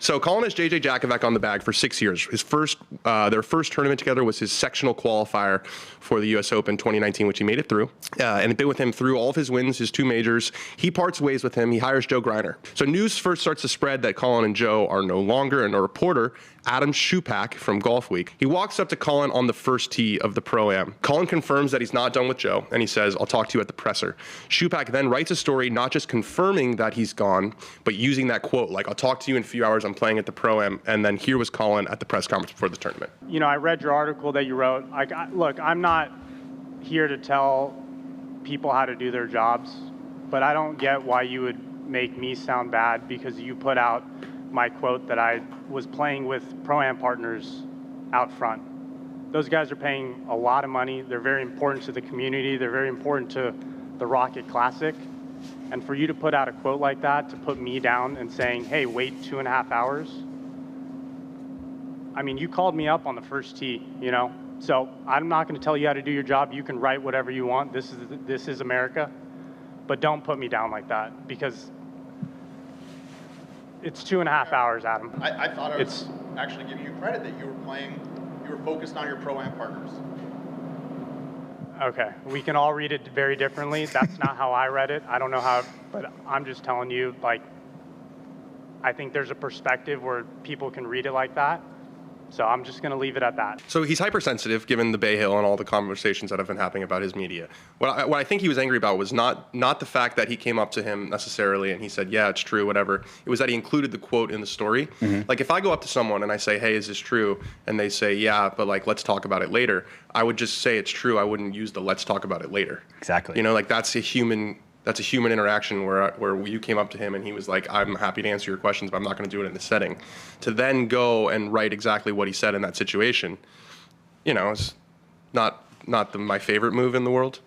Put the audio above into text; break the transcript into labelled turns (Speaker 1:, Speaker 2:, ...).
Speaker 1: So Colin has JJ Jakovac on the bag for 6 years. Their first tournament together was his sectional qualifier for the U.S. Open 2019, which he made it through, and had been with him through all of his wins, his 2 majors. He parts ways with him. He hires Joe Greiner. So news first starts to spread that Colin and Joe are no longer, and a reporter, Adam Schupak from Golf Week, he walks up to Colin on the first tee of the Pro-Am. Colin confirms that he's not done with Joe, and he says, "I'll talk to you at the presser." Schupak then writes a story not just confirming that he's gone, but using that quote, like, "I'll talk to you in a few hours, I'm playing at the Pro-Am," and then here was Colin at the press conference before the tournament.
Speaker 2: You know, I read your article that you wrote. Look, I'm not here to tell people how to do their jobs, but I don't get why you would make me sound bad because you put out my quote that I was playing with Pro-Am partners out front. Those guys are paying a lot of money. They're very important to the community. They're very important to the Rocket Classic. And for you to put out a quote like that, to put me down and saying, hey, wait 2.5 hours. I mean, you called me up on the first tee, you know? So I'm not going to tell you how to do your job. You can write whatever you want. This is America. But don't put me down like that because it's 2.5 hours, Adam.
Speaker 3: I thought I was actually giving you credit that you were focused on your Pro-Am partners.
Speaker 2: Okay, we can all read it very differently. That's not how I read it. I don't know how, but I'm just telling you, like, I think there's a perspective where people can read it like that. So I'm just going to leave it at that.
Speaker 1: So he's hypersensitive, given the Bay Hill and all the conversations that have been happening about his media. What I think he was angry about was not the fact that he came up to him necessarily and he said, yeah, it's true, whatever. It was that he included the quote in the story. Mm-hmm. Like, if I go up to someone and I say, hey, is this true? And they say, yeah, but like, let's talk about it later. I would just say it's true. I wouldn't use the let's talk about it later.
Speaker 4: Exactly.
Speaker 1: You know, like, that's a human interaction where you came up to him and he was like, I'm happy to answer your questions, but I'm not going to do it in this setting. To then go and write exactly what he said in that situation, you know, is not my favorite move in the world.